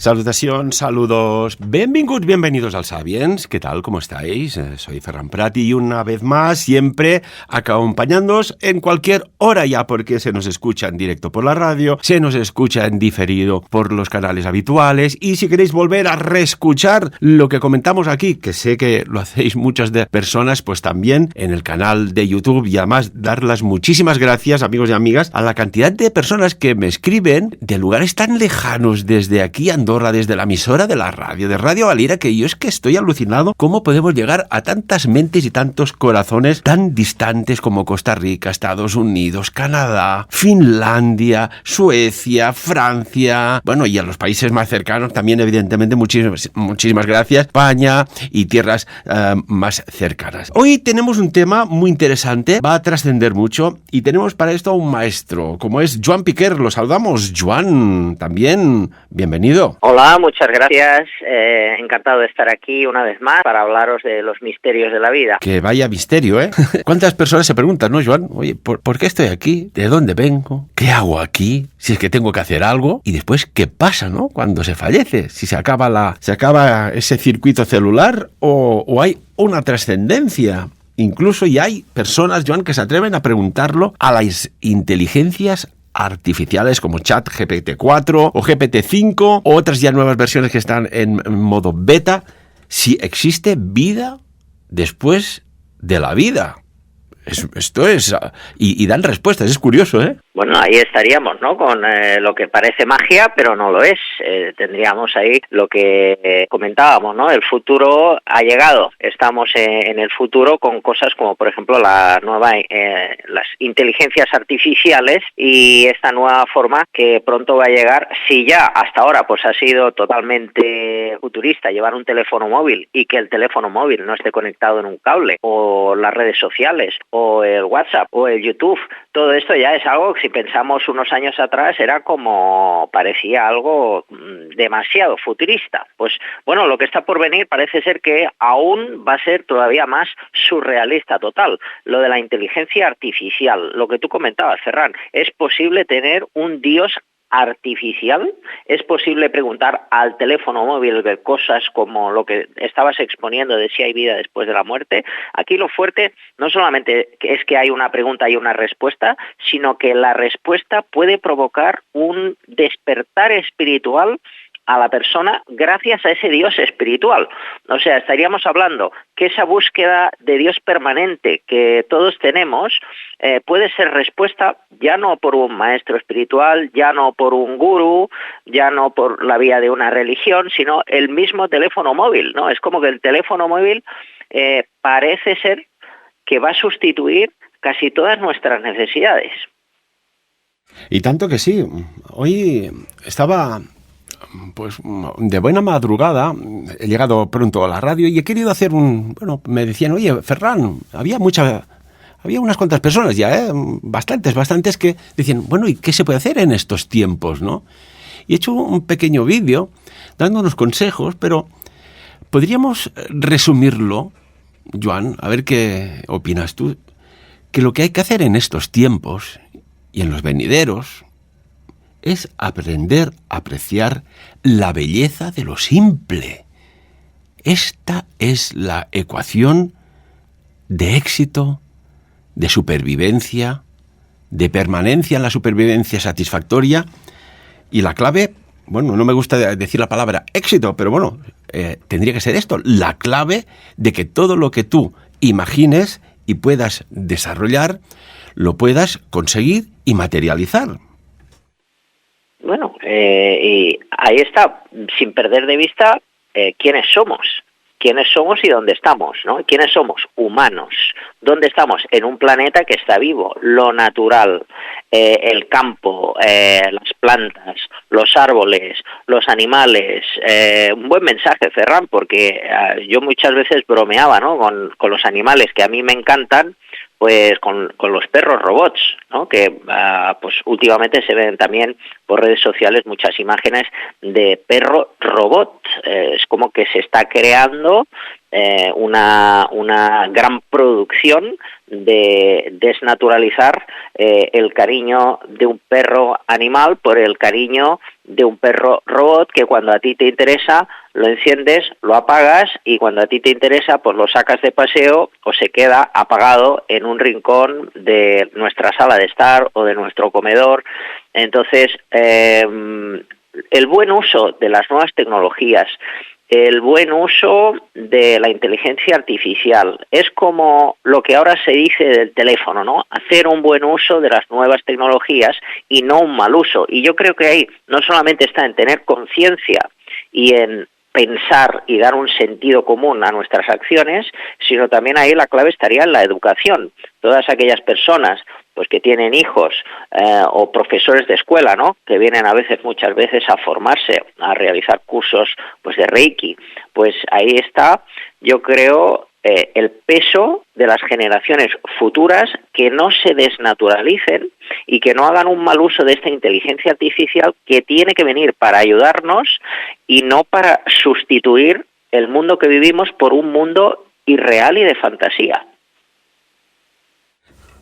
Salutacions, saludos, benvinguts, bienvenidos al Sapiens. ¿Qué tal? ¿Cómo estáis? Soy Ferran Prat y una vez más, siempre acompañándoos en cualquier hora ya, porque se nos escucha en directo por la radio, se nos escucha en diferido por los canales habituales, y si queréis volver a reescuchar lo que comentamos aquí, que sé que lo hacéis muchas de personas, pues también en el canal de YouTube. Y además dar las muchísimas gracias, amigos y amigas, a la cantidad de personas que me escriben de lugares tan lejanos desde aquí, Andorra, desde la emisora de la radio, de Radio Valira, que yo es que estoy alucinado cómo podemos llegar a tantas mentes y tantos corazones tan distantes como Costa Rica, Estados Unidos, Canadá, Finlandia, Suecia, Francia, bueno, y a los países más cercanos también, evidentemente, muchísimas gracias, España y tierras más cercanas. Hoy tenemos un tema muy interesante, va a trascender mucho, y tenemos para esto a un maestro, como es Joan Piquer. Lo saludamos. Joan, también, bienvenido. Hola, muchas gracias. Encantado de estar aquí una vez más para hablaros de los misterios de la vida. Que vaya misterio, ¿eh? ¿Cuántas personas se preguntan, no, Joan? Oye, ¿por qué estoy aquí? ¿De dónde vengo? ¿Qué hago aquí? Si es que tengo que hacer algo. Y después, ¿qué pasa, no? Cuando se fallece. Si se acaba ese circuito celular o hay una trascendencia. Incluso ya hay personas, Joan, que se atreven a preguntarlo a las inteligencias artificiales como ChatGPT-4 o GPT-5 o otras ya nuevas versiones que están en modo beta, si existe vida después de la vida. Esto es... Y dan respuestas, es curioso, ¿eh? Bueno, ahí estaríamos, ¿no? Con lo que parece magia, pero no lo es. Tendríamos ahí lo que comentábamos, ¿no? El futuro ha llegado. Estamos en el futuro con cosas como, por ejemplo, las inteligencias artificiales y esta nueva forma que pronto va a llegar. Si ya hasta ahora pues ha sido totalmente futurista llevar un teléfono móvil y que el teléfono móvil no esté conectado en un cable, o las redes sociales, o el WhatsApp, o el YouTube, todo esto ya es algo que, si pensamos unos años atrás, parecía algo demasiado futurista. Pues bueno, lo que está por venir parece ser que aún va a ser todavía más surrealista total. Lo de la inteligencia artificial, lo que tú comentabas, Ferran, ¿es posible tener un dios artificial? ¿Es posible preguntar al teléfono móvil de cosas como lo que estabas exponiendo de si hay vida después de la muerte? Aquí lo fuerte no solamente es que hay una pregunta y una respuesta, sino que la respuesta puede provocar un despertar espiritual a la persona gracias a ese Dios espiritual. O sea, estaríamos hablando que esa búsqueda de Dios permanente que todos tenemos puede ser respuesta ya no por un maestro espiritual, ya no por un gurú, ya no por la vía de una religión, sino el mismo teléfono móvil, ¿no? Es como que el teléfono móvil parece ser que va a sustituir casi todas nuestras necesidades. Y tanto que sí. Hoy estaba... pues de buena madrugada, he llegado pronto a la radio y he querido hacer me decían, oye, Ferran, había unas cuantas personas ya, bastantes que decían, bueno, ¿y qué se puede hacer en estos tiempos, no? Y he hecho un pequeño vídeo dándonos consejos, pero podríamos resumirlo, Joan, a ver qué opinas tú, que lo que hay que hacer en estos tiempos y en los venideros es aprender a apreciar la belleza de lo simple. Esta es la ecuación de éxito, de supervivencia, de permanencia en la supervivencia satisfactoria. Y la clave, bueno, no me gusta decir la palabra éxito, pero bueno, tendría que ser esto, la clave de que todo lo que tú imagines y puedas desarrollar, lo puedas conseguir y materializar. Bueno, y ahí está, sin perder de vista quiénes somos y dónde estamos, ¿no? ¿Quiénes somos? Humanos. ¿Dónde estamos? En un planeta que está vivo, lo natural, el campo, las plantas, los árboles, los animales. Un buen mensaje, Ferran, porque yo muchas veces bromeaba, ¿no? Con los animales que a mí me encantan, pues con los perros robots, ¿no? Que pues últimamente se ven también por redes sociales muchas imágenes de perro robot. Es como que se está creando una gran producción de desnaturalizar el cariño de un perro animal por el cariño de un perro robot, que cuando a ti te interesa lo enciendes, lo apagas, y cuando a ti te interesa pues lo sacas de paseo o se queda apagado en un rincón de nuestra sala de estar o de nuestro comedor. Entonces, el buen uso de las nuevas tecnologías, el buen uso de la inteligencia artificial, es como lo que ahora se dice del teléfono, ¿no? Hacer un buen uso de las nuevas tecnologías y no un mal uso. Y yo creo que ahí no solamente está en tener conciencia y en pensar y dar un sentido común a nuestras acciones, sino también ahí la clave estaría en la educación. Todas aquellas personas pues que tienen hijos o profesores de escuela, ¿no?, que vienen muchas veces a formarse, a realizar cursos pues de Reiki, pues ahí está, yo creo, el peso de las generaciones futuras, que no se desnaturalicen y que no hagan un mal uso de esta inteligencia artificial, que tiene que venir para ayudarnos y no para sustituir el mundo que vivimos por un mundo irreal y de fantasía.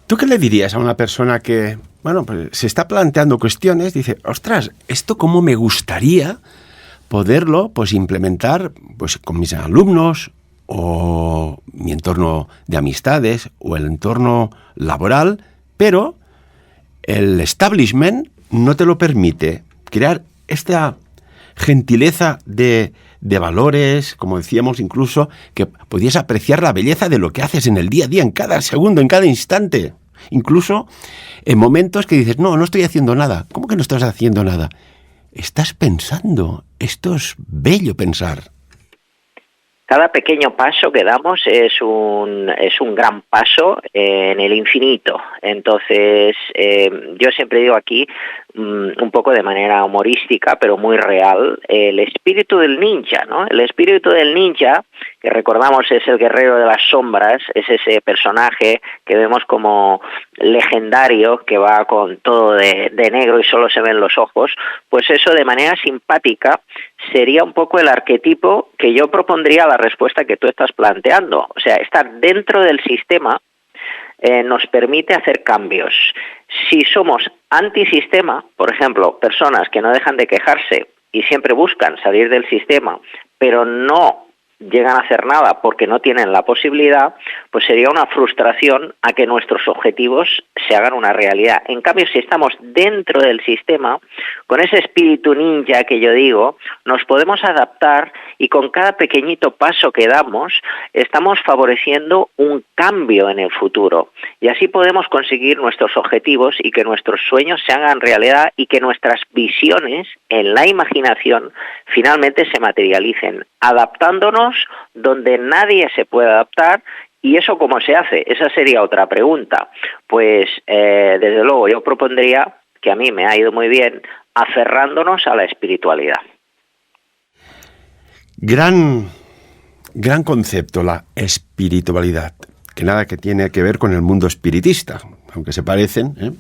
¿Tú qué le dirías a una persona que, bueno, pues se está planteando cuestiones, dice, ostras, esto cómo me gustaría poderlo pues implementar pues con mis alumnos o mi entorno de amistades o el entorno laboral, pero el establishment no te lo permite? Crear esta gentileza de valores, como decíamos, incluso que podías apreciar la belleza de lo que haces en el día a día, en cada segundo, en cada instante. Incluso en momentos que dices, no estoy haciendo nada. ¿Cómo que no estás haciendo nada? Estás pensando. Esto es bello pensar. Cada pequeño paso que damos es un gran paso en el infinito. Entonces, yo siempre digo aquí, un poco de manera humorística, pero muy real, el espíritu del ninja, ¿no? El espíritu del ninja, que recordamos es el guerrero de las sombras, es ese personaje que vemos como legendario, que va con todo de negro y solo se ven los ojos, pues eso, de manera simpática, sería un poco el arquetipo que yo propondría a la respuesta que tú estás planteando. O sea, estar dentro del sistema nos permite hacer cambios. Si somos antisistema, por ejemplo, personas que no dejan de quejarse y siempre buscan salir del sistema, pero no llegan a hacer nada porque no tienen la posibilidad, pues sería una frustración a que nuestros objetivos se hagan una realidad. En cambio, si estamos dentro del sistema, con ese espíritu ninja que yo digo, nos podemos adaptar, y con cada pequeñito paso que damos, estamos favoreciendo un cambio en el futuro. Y así podemos conseguir nuestros objetivos y que nuestros sueños se hagan realidad y que nuestras visiones en la imaginación finalmente se materialicen, adaptándonos donde nadie se puede adaptar. ¿Y eso cómo se hace? Esa sería otra pregunta. Pues desde luego yo propondría, que a mí me ha ido muy bien, aferrándonos a la espiritualidad. Gran concepto, la espiritualidad, que nada que tiene que ver con el mundo espiritista, aunque se parecen, ¿eh?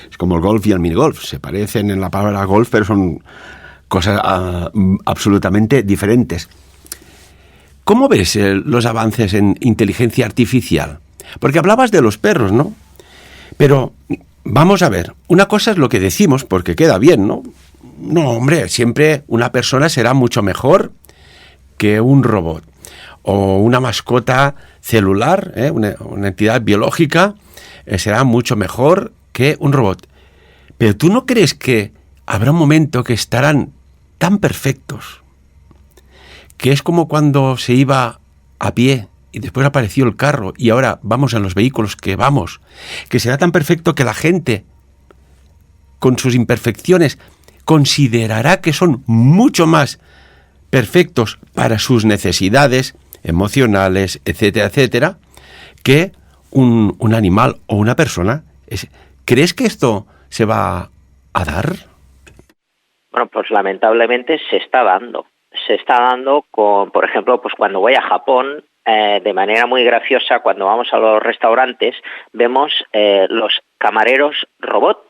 Es como el golf y el minigolf, se parecen en la palabra golf, pero son cosas absolutamente diferentes. ¿Cómo ves los avances en inteligencia artificial? Porque hablabas de los perros, ¿no? Pero vamos a ver, una cosa es lo que decimos, porque queda bien, ¿no? No, hombre, siempre una persona será mucho mejor que un robot o una mascota celular, una entidad biológica, será mucho mejor que un robot. Pero ¿tú no crees que habrá un momento que estarán tan perfectos que es como cuando se iba a pie y después apareció el carro y ahora vamos en los vehículos que vamos, que será tan perfecto que la gente, con sus imperfecciones, considerará que son mucho más perfectos para sus necesidades emocionales, etcétera, etcétera, que un animal o una persona? ¿Crees que esto se va a dar? Bueno, pues lamentablemente se está dando. Se está dando con, por ejemplo, pues cuando voy a Japón, de manera muy graciosa, cuando vamos a los restaurantes, vemos los camareros robot.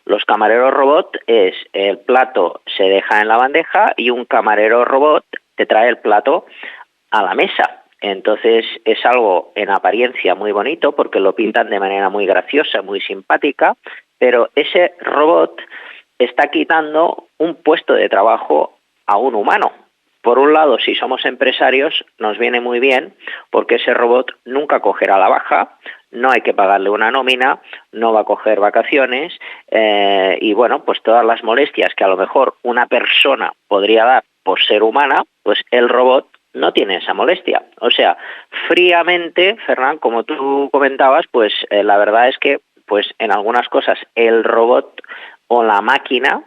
Los camareros robot es el plato se deja en la bandeja y un camarero robot te trae el plato a la mesa. Entonces es algo en apariencia muy bonito porque lo pintan de manera muy graciosa, muy simpática, pero ese robot está quitando un puesto de trabajo a un humano. Por un lado, si somos empresarios, nos viene muy bien porque ese robot nunca cogerá la baja, no hay que pagarle una nómina, no va a coger vacaciones y bueno, pues todas las molestias que a lo mejor una persona podría dar por ser humana, pues el robot no tiene esa molestia. O sea, fríamente, Fernán, como tú comentabas, pues la verdad es que pues en algunas cosas el robot o la máquina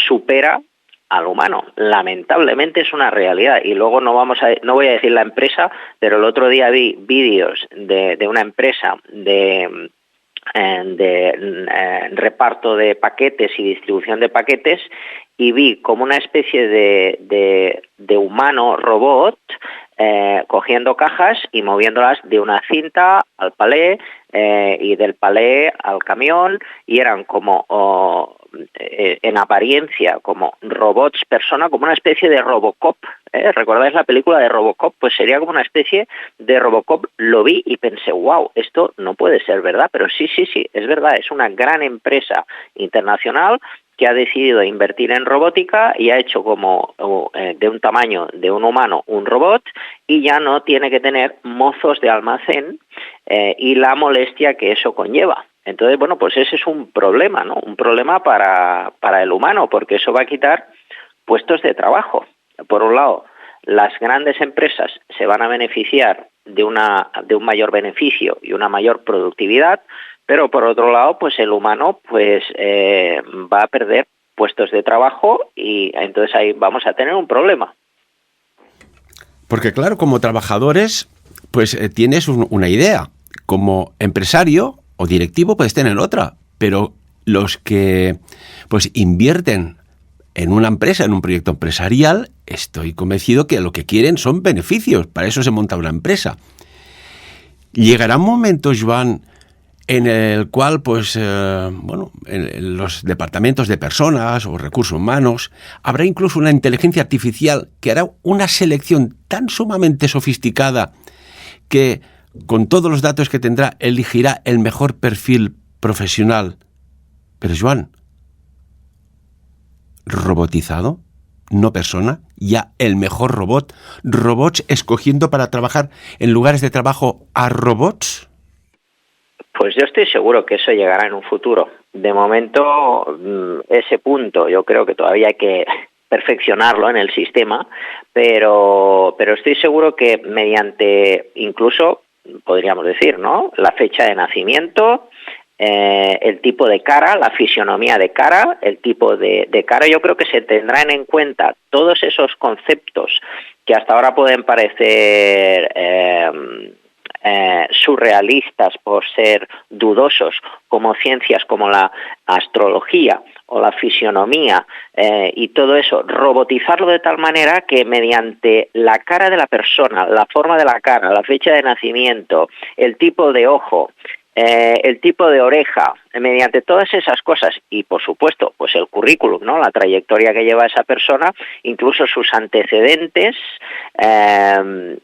supera al humano. Lamentablemente es una realidad y luego no voy a decir la empresa, pero el otro día vi vídeos de una empresa de reparto de paquetes y distribución de paquetes y vi como una especie de humano robot cogiendo cajas y moviéndolas de una cinta al palé y del palé al camión y eran como en apariencia como robots persona, como una especie de Robocop. ¿Recordáis la película de Robocop? Pues sería como una especie de Robocop. Lo vi y pensé, wow, esto no puede ser verdad, pero sí, es verdad, es una gran empresa internacional que ha decidido invertir en robótica y ha hecho como de un tamaño de un humano un robot y ya no tiene que tener mozos de almacén y la molestia que eso conlleva. Entonces, bueno, pues ese es un problema, ¿no? Un problema para el humano, porque eso va a quitar puestos de trabajo. Por un lado, las grandes empresas se van a beneficiar de un mayor beneficio y una mayor productividad, pero por otro lado, pues el humano pues va a perder puestos de trabajo y entonces ahí vamos a tener un problema. Porque claro, como trabajadores, pues tienes una idea. Como empresario o directivo puedes tener otra, pero los que pues invierten en una empresa, en un proyecto empresarial, estoy convencido que lo que quieren son beneficios. Para eso se monta una empresa. Llegará un momento, Joan, en el cual, pues, en los departamentos de personas o recursos humanos, habrá incluso una inteligencia artificial que hará una selección tan sumamente sofisticada que, con todos los datos que tendrá, elegirá el mejor perfil profesional. Pero, Joan, robotizado, no persona, ya el mejor robot, robots escogiendo para trabajar en lugares de trabajo a robots. Pues yo estoy seguro que eso llegará en un futuro. De momento, ese punto yo creo que todavía hay que perfeccionarlo en el sistema, pero estoy seguro que mediante incluso, podríamos decir, ¿no?, la fecha de nacimiento, el tipo de cara, la fisionomía de cara, el tipo de cara, yo creo que se tendrán en cuenta todos esos conceptos que hasta ahora pueden parecer surrealistas por ser dudosos, como ciencias como la astrología o la fisionomía y todo eso, robotizarlo de tal manera que mediante la cara de la persona, la forma de la cara, la fecha de nacimiento, el tipo de ojo, el tipo de oreja, mediante todas esas cosas y por supuesto pues el currículum, ¿no?, la trayectoria que lleva esa persona, incluso sus antecedentes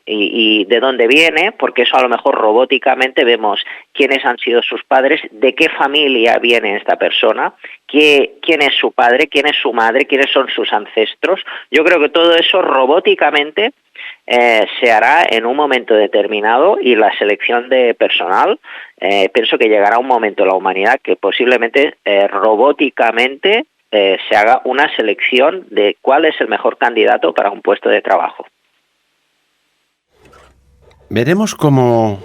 y de dónde viene, porque eso a lo mejor robóticamente vemos quiénes han sido sus padres, de qué familia viene esta persona, quién es su padre, quién es su madre, quiénes son sus ancestros. Yo creo que todo eso robóticamente se hará en un momento determinado y la selección de personal, pienso que llegará un momento en la humanidad que posiblemente robóticamente se haga una selección de cuál es el mejor candidato para un puesto de trabajo. Veremos cómo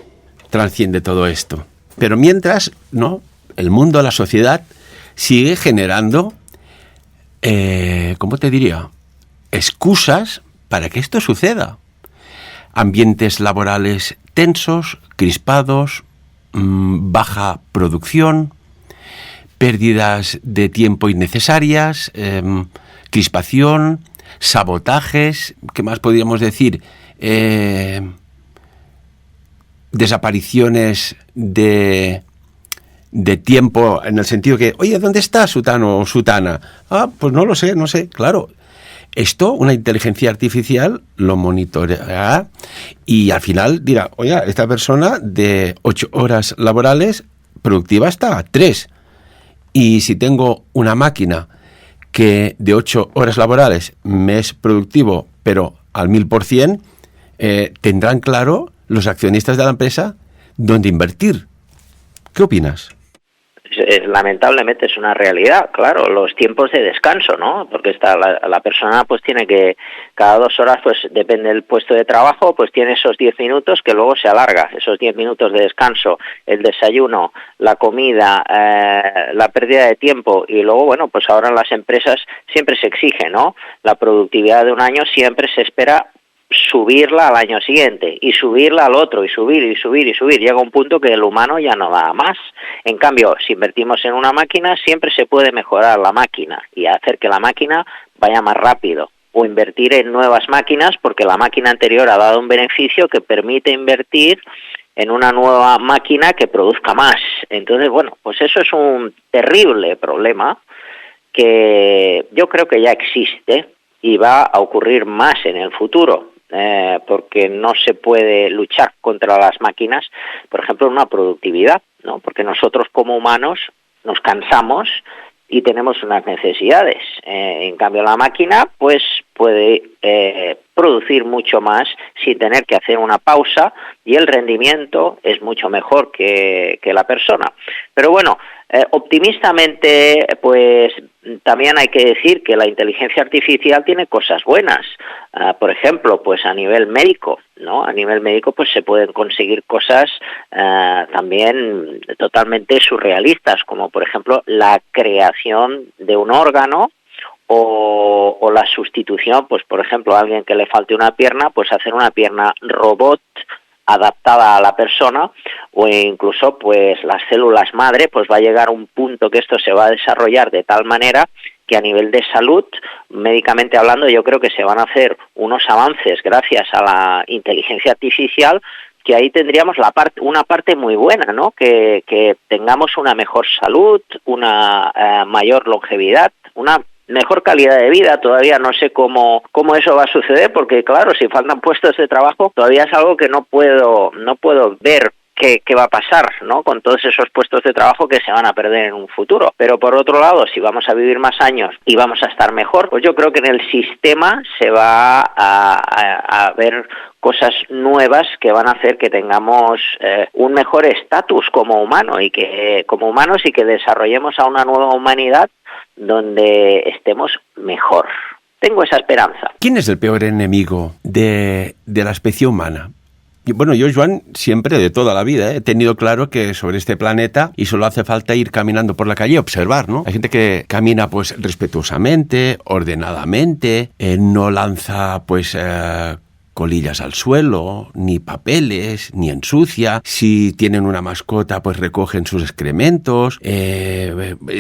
trasciende todo esto. Pero mientras, ¿no?, el mundo, la sociedad, sigue generando, ¿cómo te diría?, excusas para que esto suceda. Ambientes laborales tensos, crispados, baja producción, pérdidas de tiempo innecesarias, crispación, sabotajes, ¿qué más podríamos decir? Desapariciones de tiempo, en el sentido que, oye, ¿dónde está sutano o sutana? Ah, pues no lo sé, claro. Esto, una inteligencia artificial lo monitoreará y al final dirá, oye, esta persona de 8 horas laborales productiva está a 3. Y si tengo una máquina que de 8 horas laborales me es productivo, pero al 1000%, tendrán claro los accionistas de la empresa dónde invertir. ¿Qué opinas? Lamentablemente es una realidad, claro, los tiempos de descanso, ¿no? Porque la persona pues tiene que, cada 2 horas, pues depende del puesto de trabajo, pues tiene esos 10 minutos que luego se alarga, esos 10 minutos de descanso, el desayuno, la comida, la pérdida de tiempo, y luego, bueno, pues ahora en las empresas siempre se exige, ¿no? La productividad de un año siempre se espera subirla al año siguiente y subirla al otro y subir. Llega un punto que el humano ya no da más. En cambio, si invertimos en una máquina, siempre se puede mejorar la máquina y hacer que la máquina vaya más rápido, o invertir en nuevas máquinas porque la máquina anterior ha dado un beneficio que permite invertir en una nueva máquina que produzca más. Entonces, bueno, pues eso es un terrible problema que yo creo que ya existe y va a ocurrir más en el futuro. Porque no se puede luchar contra las máquinas, por ejemplo, en una productividad, ¿no? Porque nosotros como humanos nos cansamos y tenemos unas necesidades. En cambio, la máquina pues puede producir mucho más sin tener que hacer una pausa y el rendimiento es mucho mejor que la persona. Pero bueno, optimistamente, pues también hay que decir que la inteligencia artificial tiene cosas buenas. Por ejemplo, pues a nivel médico, ¿no? A nivel médico pues se pueden conseguir cosas también totalmente surrealistas, como por ejemplo la creación de un órgano o la sustitución, pues por ejemplo a alguien que le falte una pierna, pues hacer una pierna robot adaptada a la persona, o incluso pues las células madre, pues va a llegar a un punto que esto se va a desarrollar de tal manera que a nivel de salud, médicamente hablando, yo creo que se van a hacer unos avances gracias a la inteligencia artificial, que ahí tendríamos una parte muy buena, ¿no? Que tengamos una mejor salud, una mayor longevidad, una mejor calidad de vida. Todavía no sé cómo eso va a suceder, porque claro, si faltan puestos de trabajo, todavía es algo que no puedo ver qué va a pasar, ¿no? Con todos esos puestos de trabajo que se van a perder en un futuro. Pero por otro lado, si vamos a vivir más años y vamos a estar mejor, pues yo creo que en el sistema se va a ver cosas nuevas que van a hacer que tengamos un mejor estatus como humanos y que desarrollemos a una nueva humanidad donde estemos mejor. Tengo esa esperanza. ¿Quién es el peor enemigo de la especie humana? Bueno, yo, Joan, siempre, de toda la vida, he tenido claro que sobre este planeta y solo hace falta ir caminando por la calle y observar, ¿no? Hay gente que camina, pues, respetuosamente, ordenadamente, no lanza, pues, colillas al suelo, ni papeles, ni ensucia. Si tienen una mascota, pues recogen sus excrementos.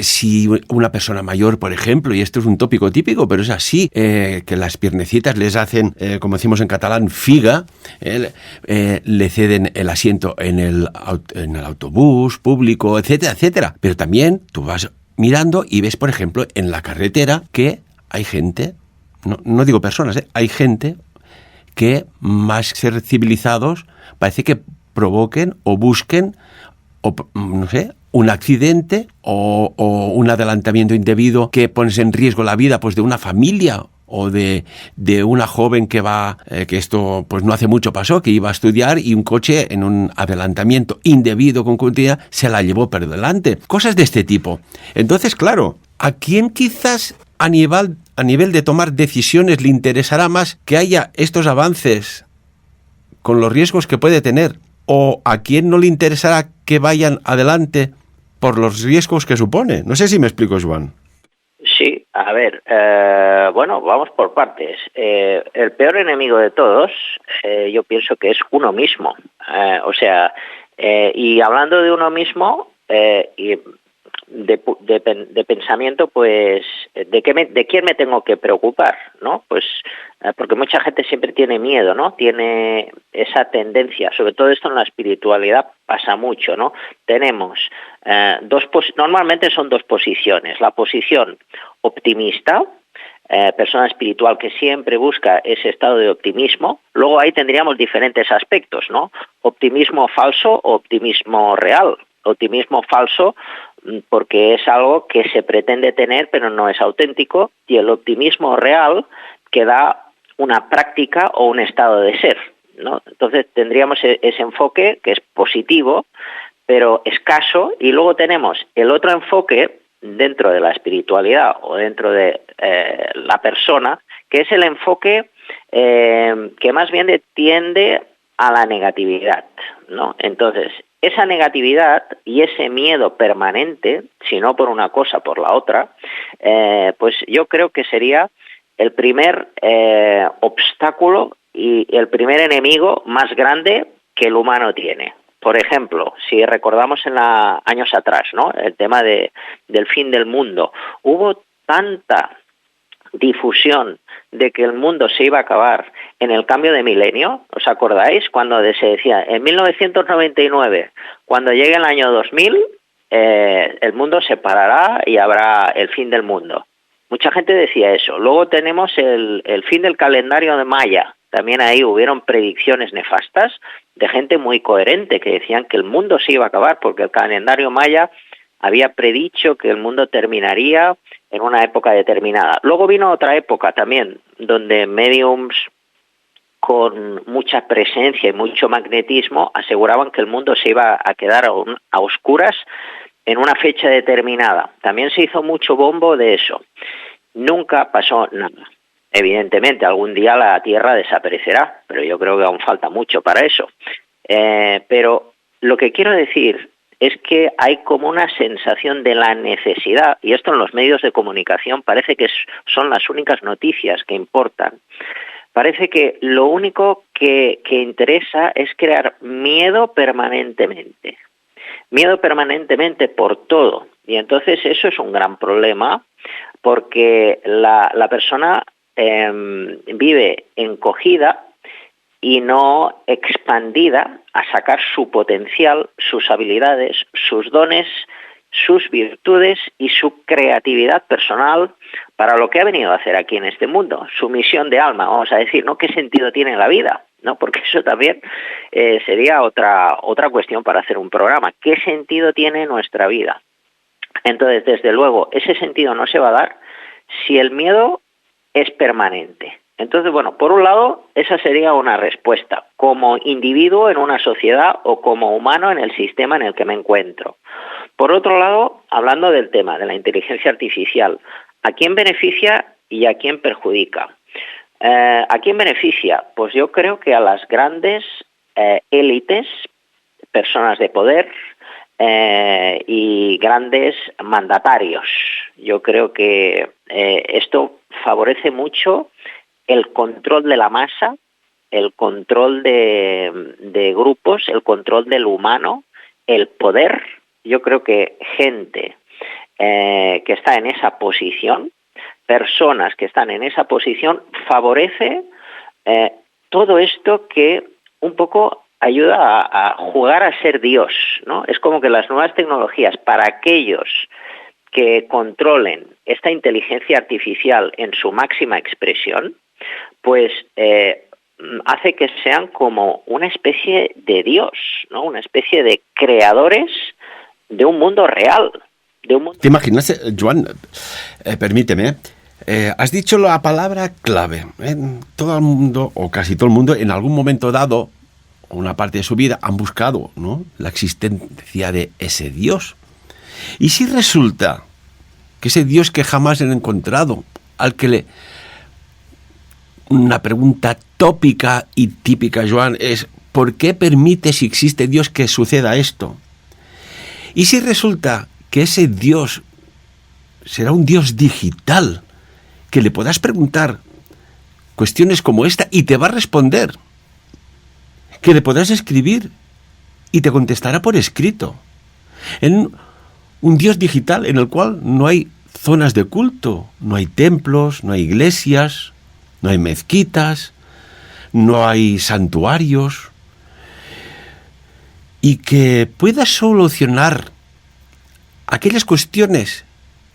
Si una persona mayor, por ejemplo, y esto es un tópico típico, pero es así, que las piernecitas les hacen, como decimos en catalán, figa, le ceden el asiento en el autobús público, etcétera, etcétera. Pero también tú vas mirando y ves, por ejemplo, en la carretera que hay gente, no digo personas, hay gente que más ser civilizados parece que provoquen o busquen, o no sé, un accidente o un adelantamiento indebido que pones en riesgo la vida, pues, de una familia o de una joven que va, que esto pues no hace mucho pasó, que iba a estudiar y un coche en un adelantamiento indebido con continuidad se la llevó por delante. Cosas de este tipo. Entonces, claro, ¿a quién quizás a nivel de tomar decisiones le interesará más que haya estos avances con los riesgos que puede tener? ¿O a quién no le interesará que vayan adelante por los riesgos que supone? No sé si me explico, Joan. Sí, a ver, bueno, vamos por partes. El peor enemigo de todos, yo pienso que es uno mismo. Y hablando de uno mismo, y de pensamiento, pues, ¿de quién me tengo que preocupar, ¿no? Pues, porque mucha gente siempre tiene miedo, ¿no? Tiene esa tendencia, sobre todo esto en la espiritualidad pasa mucho, ¿no? Tenemos normalmente son dos posiciones. La posición optimista, persona espiritual que siempre busca ese estado de optimismo, luego ahí tendríamos diferentes aspectos, ¿no? Optimismo falso o optimismo real. Optimismo falso porque es algo que se pretende tener pero no es auténtico, y el optimismo real que da una práctica o un estado de ser, ¿no? Entonces tendríamos ese enfoque que es positivo pero escaso, y luego tenemos el otro enfoque dentro de la espiritualidad o dentro de la persona, que es el enfoque que más bien tiende a la negatividad, ¿no? Entonces, esa negatividad y ese miedo permanente, si no por una cosa, por la otra, pues yo creo que sería el primer obstáculo y el primer enemigo más grande que el humano tiene. Por ejemplo, si recordamos años atrás, ¿no? El tema del fin del mundo, hubo tanta difusión de que el mundo se iba a acabar en el cambio de milenio. ¿Os acordáis? Cuando se decía, en 1999, cuando llegue el año 2000, el mundo se parará y habrá el fin del mundo. Mucha gente decía eso. Luego tenemos el fin del calendario de Maya. También ahí hubieron predicciones nefastas de gente muy coherente que decían que el mundo se iba a acabar porque el calendario Maya había predicho que el mundo terminaría en una época determinada. Luego vino otra época también, donde médiums con mucha presencia y mucho magnetismo aseguraban que el mundo se iba a quedar a oscuras en una fecha determinada. También se hizo mucho bombo de eso. Nunca pasó nada. Evidentemente, algún día la Tierra desaparecerá, pero yo creo que aún falta mucho para eso. Pero lo que quiero decir es que hay como una sensación de la necesidad, y esto en los medios de comunicación parece que son las únicas noticias que importan. Parece que lo único que interesa es crear miedo permanentemente por todo. Y entonces eso es un gran problema, porque la persona vive encogida y no expandida a sacar su potencial, sus habilidades, sus dones, sus virtudes y su creatividad personal para lo que ha venido a hacer aquí en este mundo, su misión de alma, vamos a decir, ¿no? ¿Qué sentido tiene la vida? ¿No? Porque eso también sería otra cuestión para hacer un programa. ¿Qué sentido tiene nuestra vida? Entonces, desde luego, ese sentido no se va a dar si el miedo es permanente. Entonces, bueno, por un lado, esa sería una respuesta, como individuo en una sociedad o como humano en el sistema en el que me encuentro. Por otro lado, hablando del tema de la inteligencia artificial, ¿a quién beneficia y a quién perjudica? ¿A quién beneficia? Pues yo creo que a las grandes élites, personas de poder y grandes mandatarios. Yo creo que esto favorece mucho el control de la masa, el control de grupos, el control del humano, el poder. Yo creo que gente que está en esa posición, personas que están en esa posición, favorece todo esto que un poco ayuda a jugar a ser Dios, ¿no? Es como que las nuevas tecnologías, para aquellos que controlen esta inteligencia artificial en su máxima expresión, pues hace que sean como una especie de Dios, ¿no? Una especie de creadores de un mundo real. ¿Te imaginas, Joan? Permíteme, has dicho la palabra clave. Todo el mundo, o casi todo el mundo, en algún momento dado, una parte de su vida, han buscado, ¿no?, la existencia de ese Dios. ¿Y si resulta que ese Dios que jamás han encontrado, al que una pregunta tópica y típica, Joan, es ¿por qué permite, si existe Dios, que suceda esto? ¿Y si resulta que ese Dios será un Dios digital, que le puedas preguntar cuestiones como esta y te va a responder? Que le podrás escribir y te contestará por escrito. En un Dios digital en el cual no hay zonas de culto, no hay templos, no hay iglesias, no hay mezquitas, no hay santuarios, y que pueda solucionar aquellas cuestiones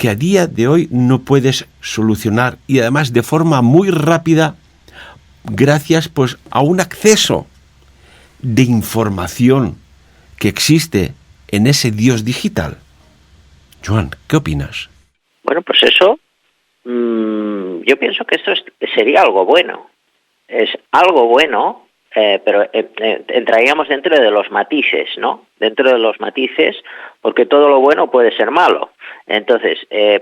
que a día de hoy no puedes solucionar, y además de forma muy rápida, gracias pues a un acceso de información que existe en ese Dios digital. Joan, ¿qué opinas? Bueno, pues eso, yo pienso que esto sería algo bueno. Es algo bueno, pero entraríamos dentro de los matices, ¿no? Dentro de los matices, porque todo lo bueno puede ser malo. Entonces,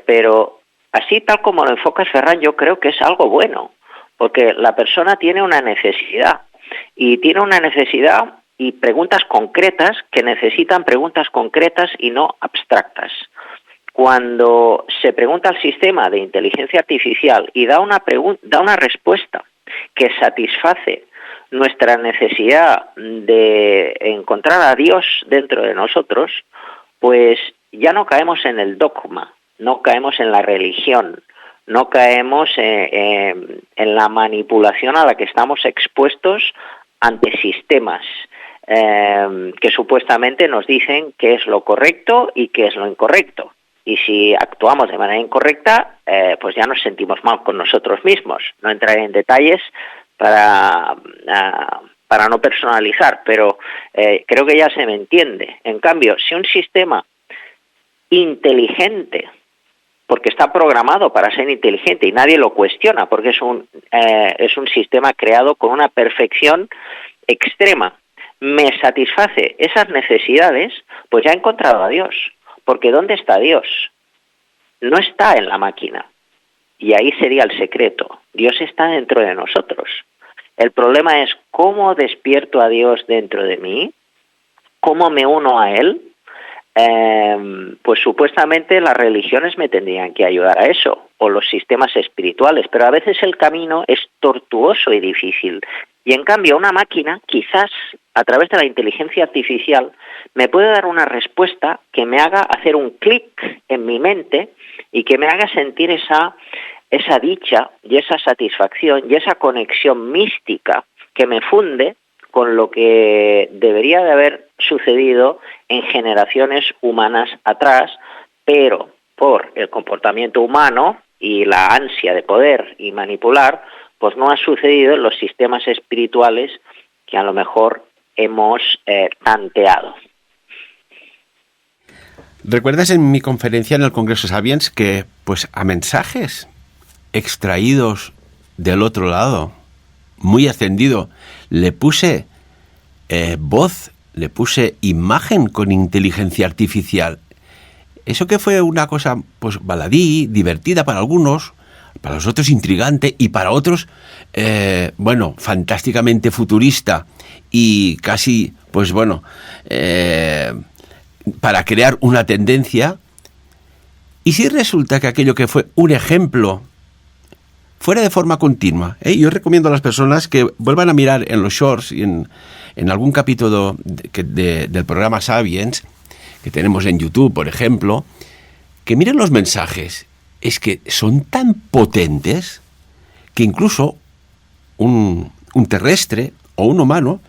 pero así tal como lo enfocas, Ferran, yo creo que es algo bueno, porque la persona tiene una necesidad, y tiene una necesidad y preguntas concretas que necesitan preguntas concretas y no abstractas. Cuando se pregunta al sistema de inteligencia artificial y da una respuesta que satisface nuestra necesidad de encontrar a Dios dentro de nosotros, pues ya no caemos en el dogma, no caemos en la religión, no caemos en la manipulación a la que estamos expuestos ante sistemas que supuestamente nos dicen qué es lo correcto y qué es lo incorrecto. Y si actuamos de manera incorrecta, pues ya nos sentimos mal con nosotros mismos. No entraré en detalles para no personalizar, pero creo que ya se me entiende. En cambio, si un sistema inteligente, porque está programado para ser inteligente y nadie lo cuestiona, porque es un sistema creado con una perfección extrema, me satisface esas necesidades, pues ya he encontrado a Dios. Porque ¿dónde está Dios? No está en la máquina. Y ahí sería el secreto. Dios está dentro de nosotros. El problema es cómo despierto a Dios dentro de mí, cómo me uno a Él. Pues supuestamente las religiones me tendrían que ayudar a eso, o los sistemas espirituales, pero a veces el camino es tortuoso y difícil. Y en cambio una máquina, quizás a través de la inteligencia artificial, me puede dar una respuesta que me haga hacer un clic en mi mente y que me haga sentir esa dicha y esa satisfacción y esa conexión mística que me funde con lo que debería de haber sucedido en generaciones humanas atrás, pero por el comportamiento humano y la ansia de poder y manipular, pues no ha sucedido en los sistemas espirituales que a lo mejor hemos tanteado. ¿Recuerdas en mi conferencia en el Congreso Sapiens que pues a mensajes extraídos del otro lado, muy ascendido, le puse voz, le puse imagen con inteligencia artificial? Eso que fue una cosa pues baladí, divertida para algunos, para los otros intrigante y para otros, fantásticamente futurista y casi, para crear una tendencia. Y si resulta que aquello que fue un ejemplo fuera de forma continua, yo recomiendo a las personas que vuelvan a mirar en los shorts y en algún capítulo del programa Sapiens que tenemos en YouTube, por ejemplo, que miren los mensajes. Es que son tan potentes que incluso un terrestre o un humano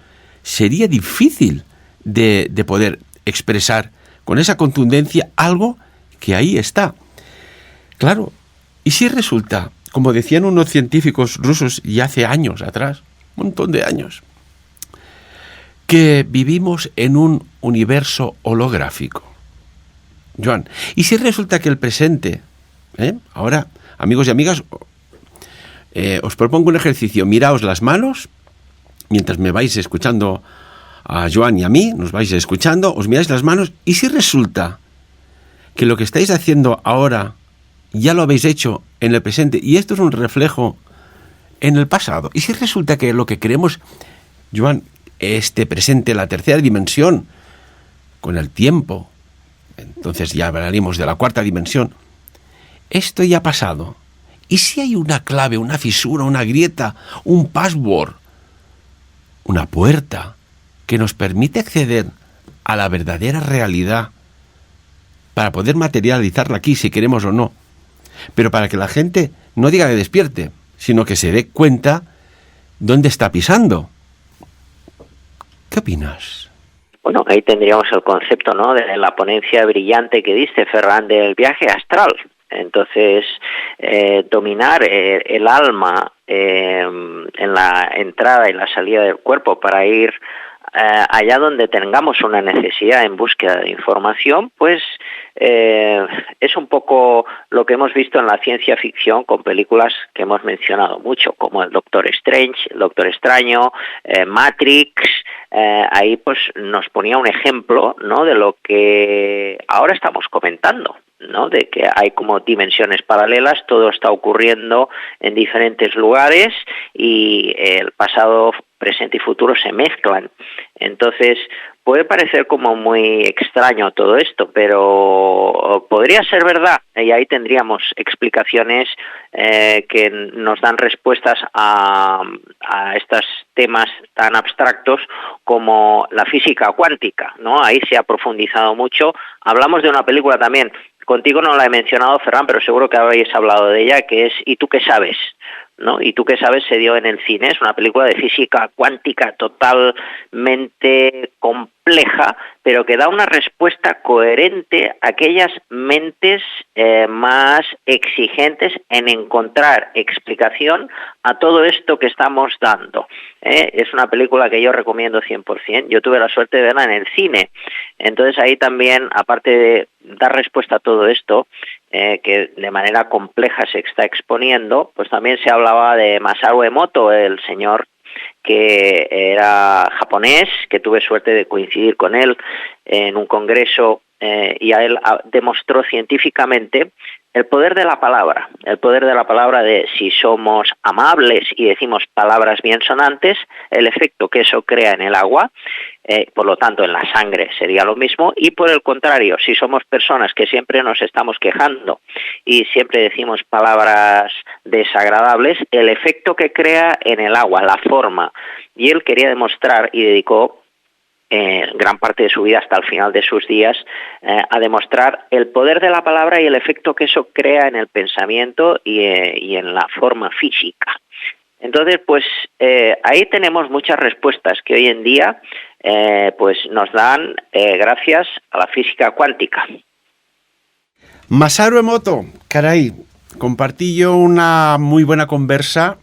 sería difícil de poder expresar con esa contundencia algo que ahí está. Claro, y si resulta, como decían unos científicos rusos ya hace años atrás, un montón de años, que vivimos en un universo holográfico. Joan, y si resulta que el presente, ahora, amigos y amigas, os propongo un ejercicio. Miraos las manos, mientras me vais escuchando a Joan y a mí, nos vais escuchando, os miráis las manos, y si resulta que lo que estáis haciendo ahora ya lo habéis hecho en el presente, y esto es un reflejo en el pasado, y si resulta que lo que queremos, Joan, este presente, la tercera dimensión, con el tiempo, entonces ya hablaremos de la cuarta dimensión, esto ya ha pasado. ¿Y si hay una clave, una fisura, una grieta, un password, una puerta que nos permite acceder a la verdadera realidad para poder materializarla aquí si queremos o no? Pero para que la gente no diga que despierte, sino que se dé cuenta dónde está pisando. ¿Qué opinas? Bueno, ahí tendríamos el concepto, ¿no?, de la ponencia brillante que diste, Ferran, del viaje astral. Entonces, dominar el alma en la entrada y la salida del cuerpo para ir allá donde tengamos una necesidad en búsqueda de información, pues es un poco lo que hemos visto en la ciencia ficción con películas que hemos mencionado mucho, como el Doctor Strange, el Doctor Extraño, Matrix. Ahí pues nos ponía un ejemplo, ¿no?, de lo que ahora estamos comentando, ¿no?, de que hay como dimensiones paralelas, todo está ocurriendo en diferentes lugares y el pasado, presente y futuro se mezclan. Entonces, puede parecer como muy extraño todo esto, pero podría ser verdad, y ahí tendríamos explicaciones que nos dan respuestas a estos temas tan abstractos como la física cuántica, ¿no? Ahí se ha profundizado mucho. Hablamos de una película también, contigo no la he mencionado, Ferran, pero seguro que habéis hablado de ella, que es ¿Y tú qué sabes?, ¿no? Y tú qué sabes se dio en el cine, es una película de física cuántica totalmente compleja, pero que da una respuesta coherente a aquellas mentes más exigentes en encontrar explicación a todo esto que estamos dando. Es una película que yo recomiendo 100%. Yo tuve la suerte de verla en el cine. Entonces ahí también, aparte de dar respuesta a todo esto, que de manera compleja se está exponiendo, pues también se hablaba de Masaru Emoto, el señor que era japonés, que tuve suerte de coincidir con él en un congreso, y a él demostró científicamente el poder de la palabra, de si somos amables y decimos palabras bien sonantes, el efecto que eso crea en el agua, por lo tanto en la sangre sería lo mismo, y por el contrario, si somos personas que siempre nos estamos quejando y siempre decimos palabras desagradables, el efecto que crea en el agua, la forma. Y él quería demostrar y dedicó gran parte de su vida hasta el final de sus días a demostrar el poder de la palabra y el efecto que eso crea en el pensamiento y en la forma física. Entonces, pues ahí tenemos muchas respuestas que hoy en día pues nos dan gracias a la física cuántica. Masaru Emoto, caray, compartí yo una muy buena conversa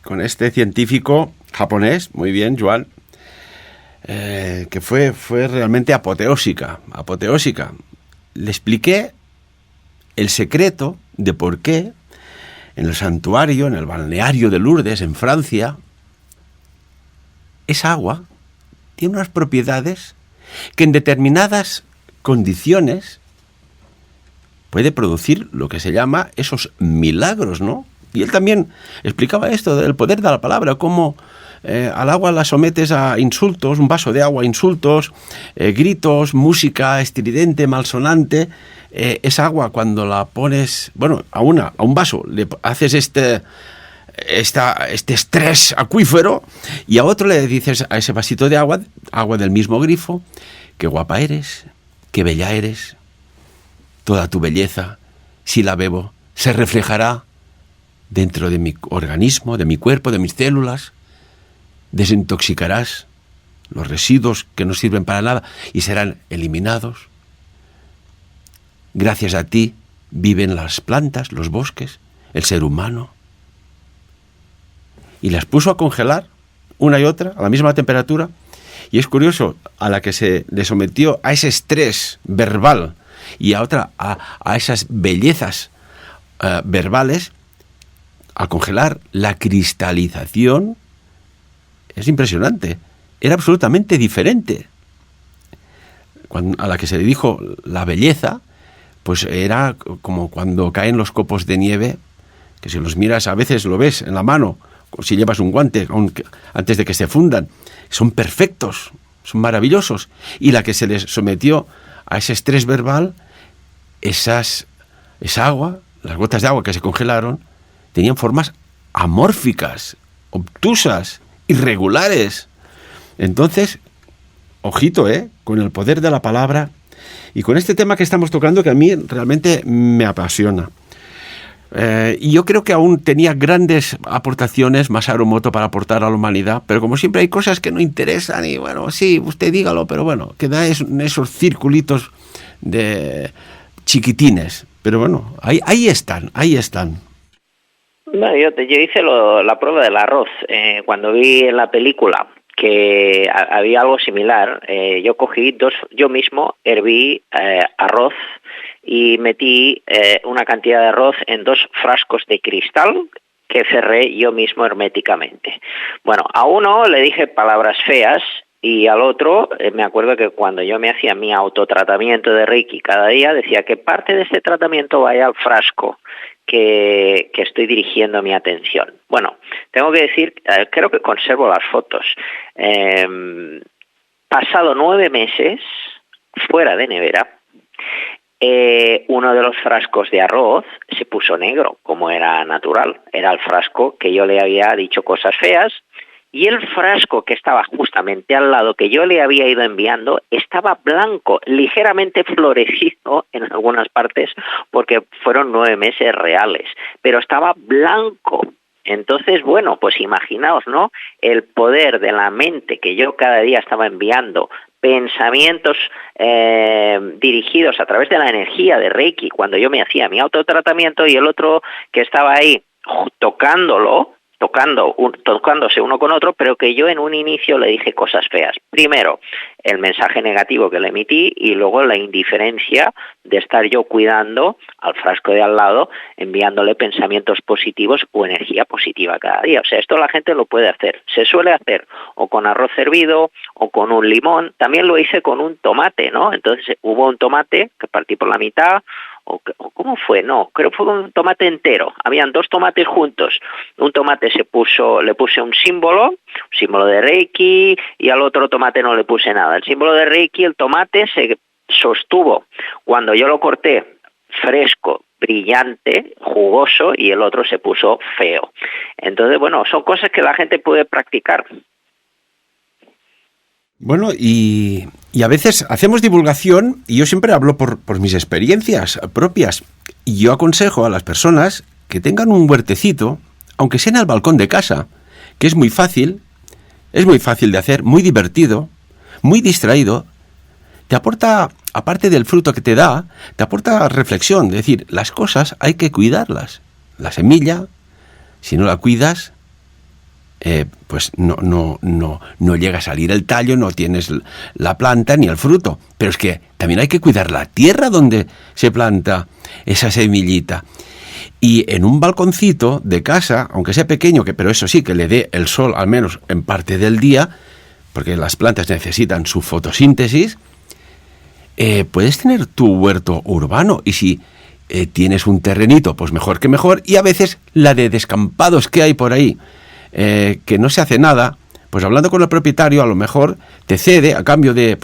con este científico japonés, muy bien, Joan, que fue realmente apoteósica. Le expliqué el secreto de por qué en el santuario, en el balneario de Lourdes, en Francia, esa agua tiene unas propiedades que en determinadas condiciones puede producir lo que se llama esos milagros, ¿no? Y él también explicaba esto del poder de la palabra, cómo al agua la sometes a insultos, un vaso de agua, insultos, gritos, música estridente, malsonante. Esa agua, cuando la pones, bueno, a un vaso, le haces este estrés acuífero, y a otro le dices a ese vasito de agua del mismo grifo, qué guapa eres, qué bella eres, toda tu belleza, si la bebo, se reflejará dentro de mi organismo, de mi cuerpo, de mis células, desintoxicarás los residuos que no sirven para nada y serán eliminados. Gracias a ti viven las plantas, los bosques, el ser humano. Y las puso a congelar, una y otra, a la misma temperatura. Y es curioso, a la que se le sometió a ese estrés verbal y a otra a esas bellezas verbales, al congelar, la cristalización es impresionante. Era absolutamente diferente. A la que se le dijo la belleza, pues era como cuando caen los copos de nieve, que si los miras a veces lo ves en la mano, si llevas un guante antes de que se fundan, son perfectos, son maravillosos. Y la que se les sometió a ese estrés verbal, esa agua, las gotas de agua que se congelaron, tenían formas amórficas, obtusas, irregulares. Entonces, ojito, con el poder de la palabra y con este tema que estamos tocando, que a mí realmente me apasiona. Y yo creo que aún tenía grandes aportaciones Masaru Emoto para aportar a la humanidad, pero como siempre hay cosas que no interesan y bueno, sí, usted dígalo, pero bueno, queda en esos circulitos de chiquitines. pero bueno, ahí están, ahí están. No, yo hice la prueba del arroz. Cuando vi en la película que había algo similar, yo mismo herví arroz y metí una cantidad de arroz en 2 frascos de cristal que cerré yo mismo herméticamente. Bueno, a uno le dije palabras feas y al otro, me acuerdo que cuando yo me hacía mi autotratamiento de Reiki cada día, decía que parte de este tratamiento vaya al frasco que estoy dirigiendo mi atención. Bueno, tengo que decir, creo que conservo las fotos. Pasado 9 meses, fuera de nevera, uno de los frascos de arroz se puso negro, como era natural. Era el frasco que yo le había dicho cosas feas, y el frasco que estaba justamente al lado, que yo le había ido enviando, estaba blanco, ligeramente florecido en algunas partes, porque fueron 9 meses reales, pero estaba blanco. Entonces, bueno, pues imaginaos, ¿no?, el poder de la mente que yo cada día estaba enviando, pensamientos dirigidos a través de la energía de Reiki, cuando yo me hacía mi autotratamiento, y el otro que estaba ahí tocándose uno con otro, pero que yo en un inicio le dije cosas feas. Primero, el mensaje negativo que le emití, y luego la indiferencia de estar yo cuidando al frasco de al lado, enviándole pensamientos positivos o energía positiva cada día. O sea, esto la gente lo puede hacer. Se suele hacer o con arroz hervido o con un limón. También lo hice con un tomate, ¿no? Entonces hubo un tomate que partí por la mitad, o ¿cómo fue? No, creo que fue un tomate entero. Habían 2 tomates juntos. Un tomate le puse un símbolo de Reiki, y al otro tomate no le puse nada. El símbolo de Reiki, el tomate se sostuvo cuando yo lo corté fresco, brillante, jugoso, y el otro se puso feo. Entonces, bueno, son cosas que la gente puede practicar. Bueno, y a veces hacemos divulgación, y yo siempre hablo por mis experiencias propias, y yo aconsejo a las personas que tengan un huertecito, aunque sea en el balcón de casa, que es muy fácil de hacer, muy divertido, muy distraído. Te aporta, aparte del fruto que te da, te aporta reflexión. Es decir, las cosas hay que cuidarlas. La semilla, si no la cuidas, pues no llega a salir el tallo, no tienes la planta ni el fruto. Pero es que también hay que cuidar la tierra donde se planta esa semillita. Y en un balconcito de casa, aunque sea pequeño, pero eso sí, que le dé el sol al menos en parte del día, porque las plantas necesitan su fotosíntesis, puedes tener tu huerto urbano. Y si tienes un terrenito, pues mejor que mejor. Y a veces la de descampados que hay por ahí, que no se hace nada, pues hablando con el propietario, a lo mejor te cede a cambio de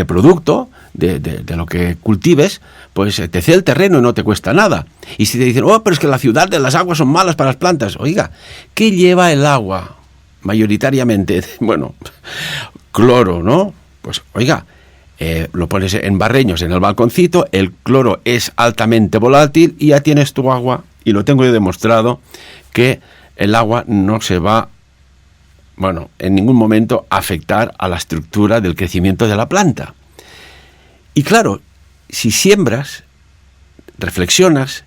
producto, de lo que cultives, pues te cede el terreno y no te cuesta nada. Y si te dicen, pero es que en la ciudad las aguas son malas para las plantas, oiga, ¿qué lleva el agua? Mayoritariamente, bueno, cloro, ¿no? Pues oiga, lo pones en barreños en el balconcito, el cloro es altamente volátil y ya tienes tu agua, y lo tengo yo demostrado, que el agua no se va, en ningún momento afectar a la estructura del crecimiento de la planta. Y claro, si siembras, reflexionas,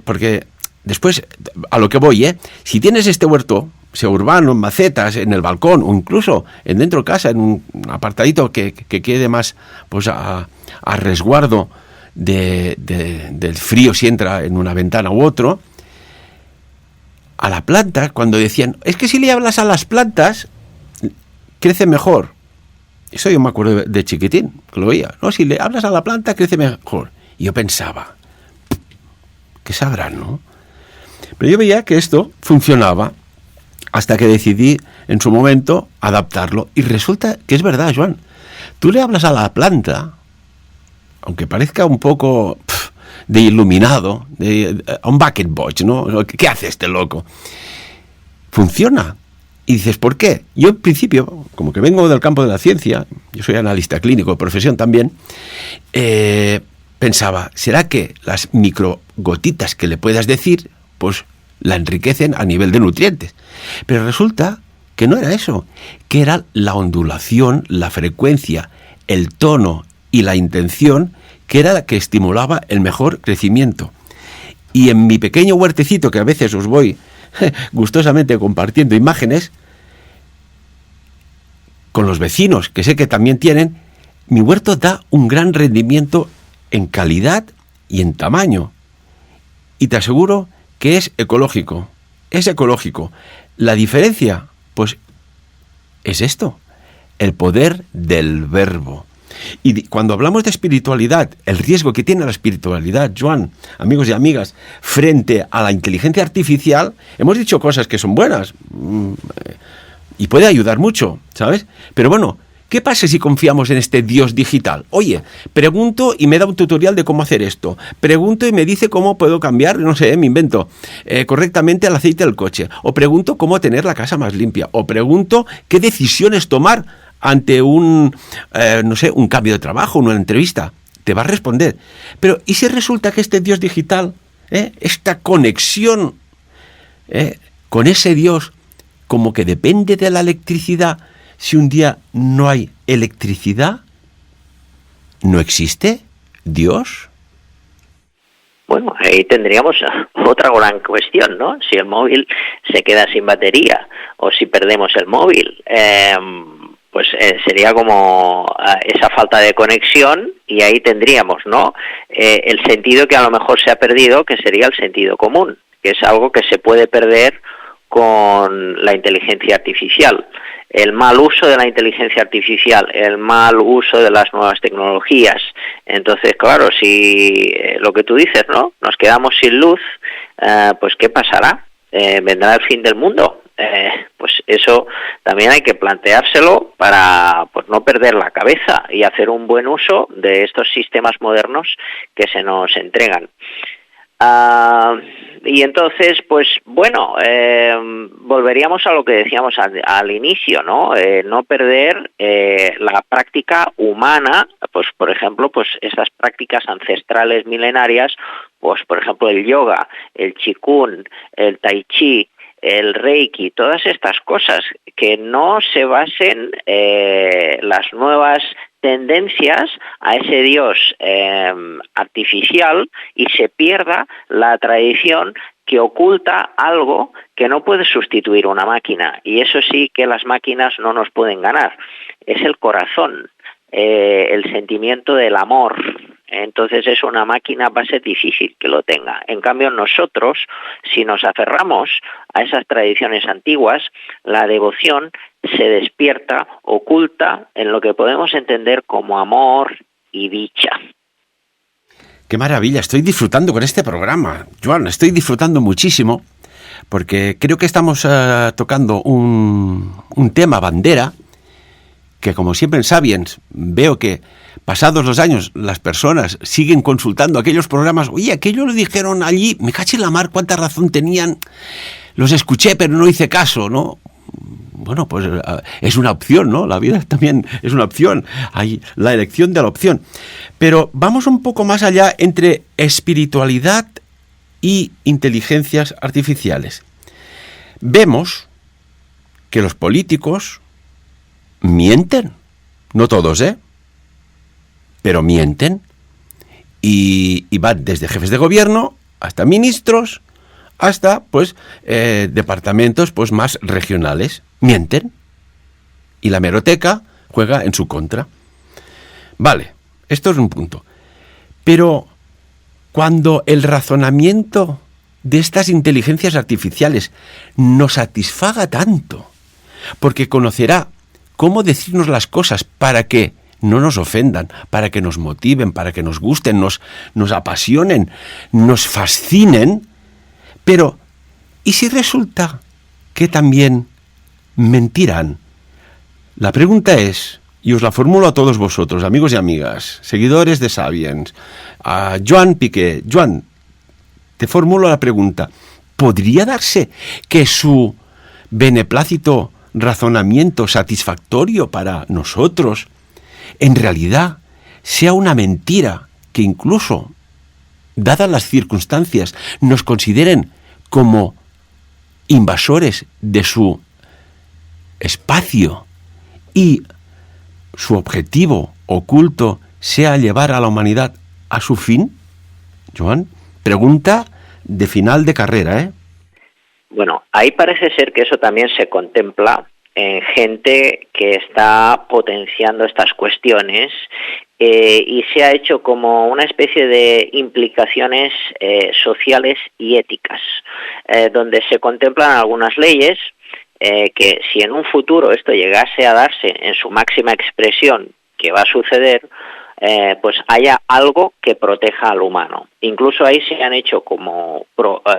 porque después, a lo que voy, si tienes este huerto, sea urbano, en macetas, en el balcón, o incluso dentro de casa, en un apartadito que quede más pues a resguardo del frío si entra en una ventana u otro, a la planta, cuando decían, es que si le hablas a las plantas, crece mejor. Eso yo me acuerdo de chiquitín, que lo veía, ¿no? Si le hablas a la planta, crece mejor. Y yo pensaba, ¿qué sabrán, no? Pero yo veía que esto funcionaba hasta que decidí en su momento adaptarlo. Y resulta que es verdad, Joan. Tú le hablas a la planta, aunque parezca un poco de iluminado, a un bucket boy, ¿no? ¿Qué hace este loco? Funciona. Y dices, ¿por qué? Yo en principio, como que vengo del campo de la ciencia, yo soy analista clínico de profesión también, pensaba, ¿será que las microgotitas que le puedas decir, pues la enriquecen a nivel de nutrientes? Pero resulta que no era eso, que era la ondulación, la frecuencia, el tono, y la intención, que era la que estimulaba el mejor crecimiento. Y en mi pequeño huertecito, que a veces os voy gustosamente compartiendo imágenes, con los vecinos, que sé que también tienen, mi huerto da un gran rendimiento en calidad y en tamaño. Y te aseguro que es ecológico. Es ecológico. La diferencia, pues, es esto, el poder del verbo. Y cuando hablamos de espiritualidad, el riesgo que tiene la espiritualidad, Joan, amigos y amigas, frente a la inteligencia artificial, hemos dicho cosas que son buenas y puede ayudar mucho, ¿sabes? Pero bueno, ¿qué pasa si confiamos en este Dios digital? Oye, pregunto y me da un tutorial de cómo hacer esto. Pregunto y me dice cómo puedo cambiar, no sé, me invento, correctamente el aceite del coche. O pregunto cómo tener la casa más limpia. O pregunto qué decisiones tomar ante un cambio de trabajo, una entrevista. Te va a responder. Pero, ¿y si resulta que este Dios digital, esta conexión con ese Dios, como que depende de la electricidad? Si un día no hay electricidad, ¿no existe Dios? Bueno, ahí tendríamos otra gran cuestión, ¿no? Si el móvil se queda sin batería o si perdemos el móvil, pues sería como esa falta de conexión y ahí tendríamos, ¿no? El sentido que a lo mejor se ha perdido, que sería el sentido común, que es algo que se puede perder con la inteligencia artificial. El mal uso de la inteligencia artificial, el mal uso de las nuevas tecnologías. Entonces, claro, si lo que tú dices, ¿no? Nos quedamos sin luz, pues ¿qué pasará? ¿Vendrá el fin del mundo? Pues eso también hay que planteárselo para pues no perder la cabeza y hacer un buen uso de estos sistemas modernos que se nos entregan. Y entonces, pues bueno, volveríamos a lo que decíamos al inicio, ¿no? No perder la práctica humana, pues por ejemplo, pues esas prácticas ancestrales milenarias, pues por ejemplo el yoga, el qigong, el tai chi, el reiki, todas estas cosas, que no se basen las nuevas tendencias a ese Dios artificial y se pierda la tradición que oculta algo que no puede sustituir una máquina, y eso sí que las máquinas no nos pueden ganar, es el corazón, el sentimiento del amor. Entonces eso una máquina va a ser difícil que lo tenga. En cambio nosotros, si nos aferramos a esas tradiciones antiguas, la devoción se despierta, oculta en lo que podemos entender como amor y dicha. ¡Qué maravilla! Estoy disfrutando con este programa, Joan, estoy disfrutando muchísimo, porque creo que estamos tocando un tema bandera, que como siempre en Sapiens veo que pasados los años las personas siguen consultando aquellos programas. Oye, aquello lo dijeron allí, me caché en la mar, cuánta razón tenían, los escuché pero no hice caso, ¿no? Bueno, pues es una opción, ¿no? La vida también es una opción, hay la elección de la opción. Pero vamos un poco más allá entre espiritualidad y inteligencias artificiales. Vemos que los políticos mienten, no todos, pero mienten, y van desde jefes de gobierno hasta ministros, hasta pues departamentos pues más regionales, mienten, y la hemeroteca juega en su contra. Vale, esto es un punto. Pero cuando el razonamiento de estas inteligencias artificiales nos satisfaga tanto, porque conocerá cómo decirnos las cosas para que no nos ofendan, para que nos motiven, para que nos gusten, nos apasionen, nos fascinen. Pero, ¿y si resulta que también mentirán? La pregunta es, y os la formulo a todos vosotros, amigos y amigas, seguidores de Sapiens, a Joan Piqué. Joan, te formulo la pregunta, ¿podría darse que su beneplácito razonamiento satisfactorio para nosotros en realidad sea una mentira que incluso, dadas las circunstancias, nos consideren como invasores de su espacio y su objetivo oculto sea llevar a la humanidad a su fin? Joan, pregunta de final de carrera, ¿eh? Bueno, ahí parece ser que eso también se contempla en gente que está potenciando estas cuestiones y se ha hecho como una especie de implicaciones sociales y éticas, donde se contemplan algunas leyes que si en un futuro esto llegase a darse en su máxima expresión, que va a suceder, pues haya algo que proteja al humano. Incluso ahí se han hecho como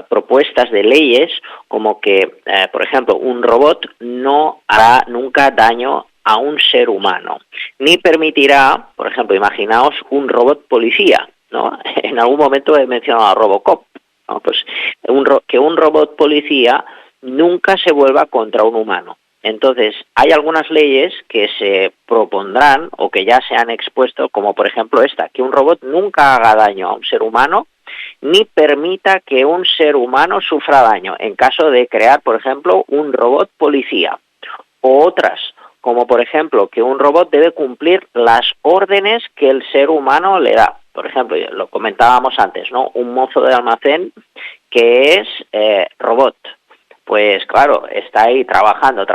propuestas de leyes, como que, por ejemplo, un robot no hará nunca daño a un ser humano, ni permitirá, por ejemplo, imaginaos un robot policía, ¿no? En algún momento he mencionado a Robocop, ¿no? Pues que un robot policía nunca se vuelva contra un humano. Entonces, hay algunas leyes que se propondrán o que ya se han expuesto, como por ejemplo esta, que un robot nunca haga daño a un ser humano, ni permita que un ser humano sufra daño, en caso de crear, por ejemplo, un robot policía. O otras, como por ejemplo, que un robot debe cumplir las órdenes que el ser humano le da. Por ejemplo, lo comentábamos antes, ¿no? Un mozo de almacén que es robot. Pues claro, está ahí trabajando,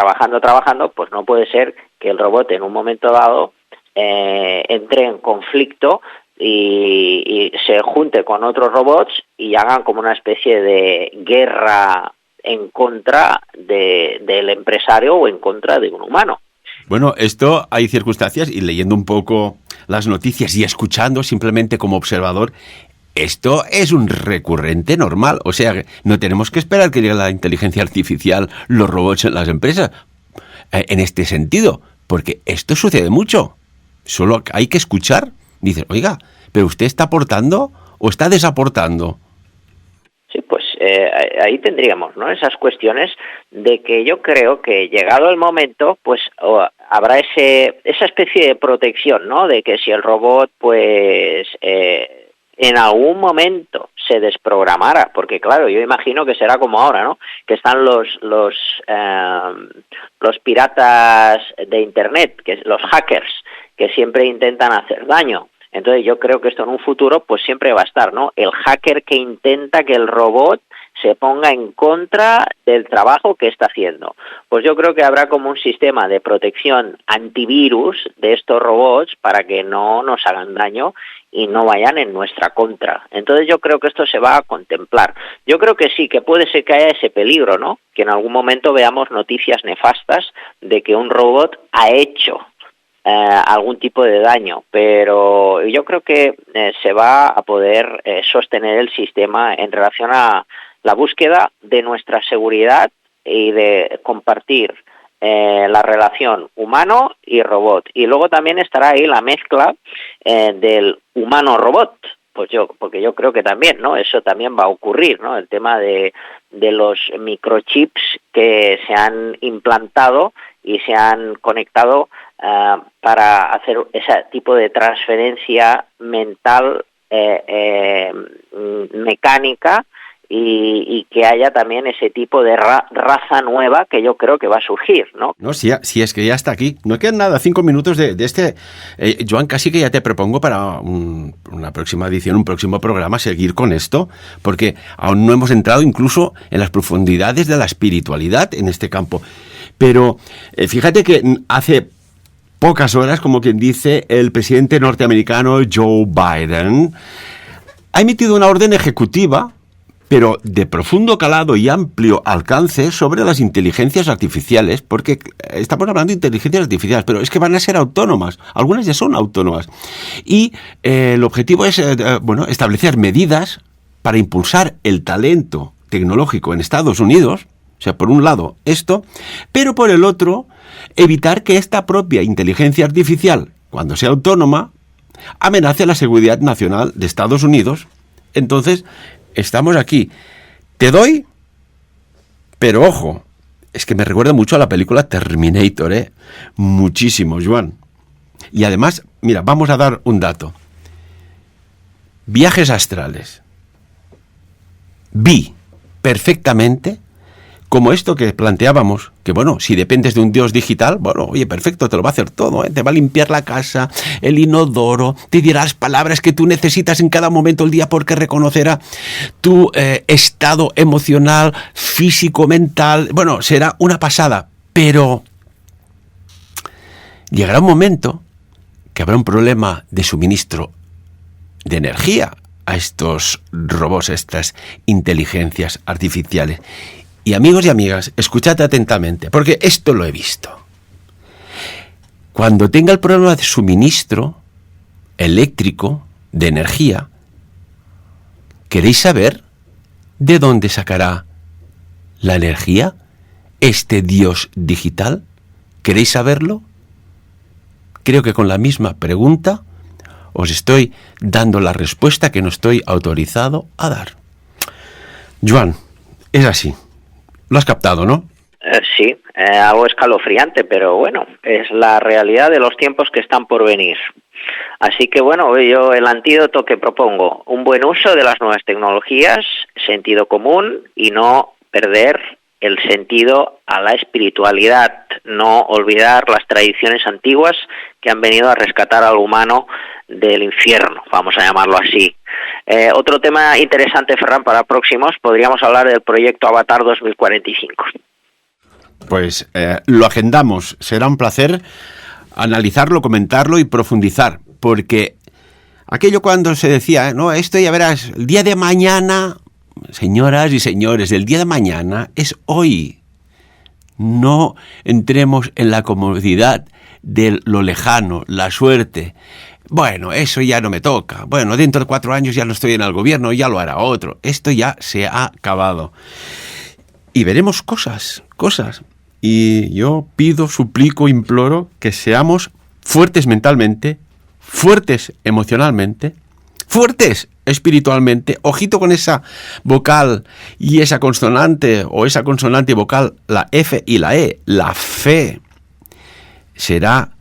pues no puede ser que el robot en un momento dado entre en conflicto y se junte con otros robots y hagan como una especie de guerra en contra del empresario o en contra de un humano. Bueno, esto hay circunstancias, y leyendo un poco las noticias y escuchando simplemente como observador, esto es un recurrente normal. O sea, no tenemos que esperar que llegue la inteligencia artificial, los robots en las empresas, en este sentido, porque esto sucede mucho. Solo hay que escuchar. Dices, oiga, ¿pero usted está aportando o está desaportando? Sí, pues ahí tendríamos, ¿no?, esas cuestiones de que yo creo que llegado el momento, pues habrá esa especie de protección, ¿no?, de que si el robot, pues en algún momento se desprogramara, porque claro, yo imagino que será como ahora, ¿no?, que están los piratas de Internet, que los hackers, que siempre intentan hacer daño. Entonces yo creo que esto en un futuro pues siempre va a estar, ¿no? El hacker que intenta que el robot se ponga en contra del trabajo que está haciendo. Pues yo creo que habrá como un sistema de protección antivirus de estos robots para que no nos hagan daño y no vayan en nuestra contra. Entonces yo creo que esto se va a contemplar. Yo creo que sí, que puede ser que haya ese peligro, ¿no? Que en algún momento veamos noticias nefastas de que un robot ha hecho algún tipo de daño, pero yo creo que se va a poder sostener el sistema en relación a la búsqueda de nuestra seguridad y de compartir la relación humano y robot. Y luego también estará ahí la mezcla del humano-robot, porque yo creo que también, ¿no?, eso también va a ocurrir, ¿no?, el tema de los microchips que se han implantado y se han conectado para hacer ese tipo de transferencia mental mecánica y que haya también ese tipo de raza nueva que yo creo que va a surgir, ¿no? No, sí, es que ya está aquí. No quedan nada, 5 minutos de este. Joan, casi que ya te propongo para una próxima edición, un próximo programa, seguir con esto, porque aún no hemos entrado incluso en las profundidades de la espiritualidad en este campo. Pero fíjate que hace pocas horas, como quien dice, el presidente norteamericano Joe Biden ha emitido una orden ejecutiva, pero de profundo calado y amplio alcance, sobre las inteligencias artificiales, porque estamos hablando de inteligencias artificiales, pero es que van a ser autónomas, algunas ya son autónomas, y el objetivo es establecer medidas para impulsar el talento tecnológico en Estados Unidos. O sea, por un lado esto, pero por el otro, evitar que esta propia inteligencia artificial, cuando sea autónoma, amenace la seguridad nacional de Estados Unidos. Entonces, estamos aquí. Te doy, pero ojo, es que me recuerda mucho a la película Terminator, muchísimo, Joan. Y además, mira, vamos a dar un dato. Viajes astrales. Vi perfectamente como esto que planteábamos, que bueno, si dependes de un Dios digital, bueno, oye, perfecto, te lo va a hacer todo, ¿eh? Te va a limpiar la casa, el inodoro, te dirá las palabras que tú necesitas en cada momento del día porque reconocerá tu estado emocional, físico, mental. Bueno, será una pasada, pero llegará un momento que habrá un problema de suministro de energía a estos robots, estas inteligencias artificiales. Y amigos y amigas, escuchad atentamente, porque esto lo he visto. Cuando tenga el problema de suministro eléctrico, de energía, ¿queréis saber de dónde sacará la energía este Dios digital? ¿Queréis saberlo? Creo que con la misma pregunta os estoy dando la respuesta que no estoy autorizado a dar. Joan, es así. Lo has captado, ¿no? Sí, algo escalofriante, pero bueno, es la realidad de los tiempos que están por venir. Así que bueno, yo el antídoto que propongo, un buen uso de las nuevas tecnologías, sentido común y no perder el sentido a la espiritualidad, no olvidar las tradiciones antiguas que han venido a rescatar al humano del infierno, vamos a llamarlo así. Otro tema interesante, Ferran, para próximos, podríamos hablar del proyecto Avatar 2045. Pues lo agendamos, será un placer analizarlo, comentarlo y profundizar, porque aquello cuando se decía, no, esto ya verás, el día de mañana, señoras y señores, el día de mañana es hoy. No entremos en la comodidad de lo lejano, la suerte. Bueno, eso ya no me toca. Bueno, dentro de 4 años ya no estoy en el gobierno, ya lo hará otro. Esto ya se ha acabado. Y veremos cosas. Y yo pido, suplico, imploro que seamos fuertes mentalmente, fuertes emocionalmente, fuertes espiritualmente. Ojito con esa vocal y esa consonante, o esa consonante y vocal, la F y la E. La fe será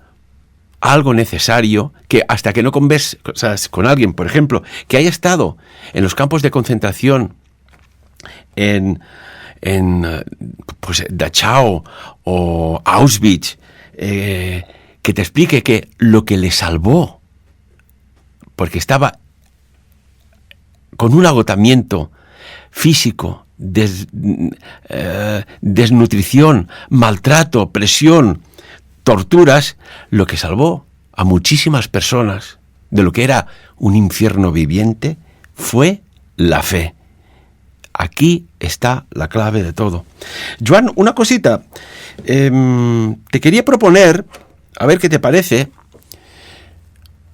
algo necesario que hasta que no conversas con alguien, por ejemplo, que haya estado en los campos de concentración en pues Dachau o Auschwitz, que te explique que lo que le salvó, porque estaba con un agotamiento físico, desnutrición, maltrato, presión, torturas, lo que salvó a muchísimas personas de lo que era un infierno viviente fue la fe. Aquí está la clave de todo. Joan, una cosita. Te quería proponer, a ver qué te parece,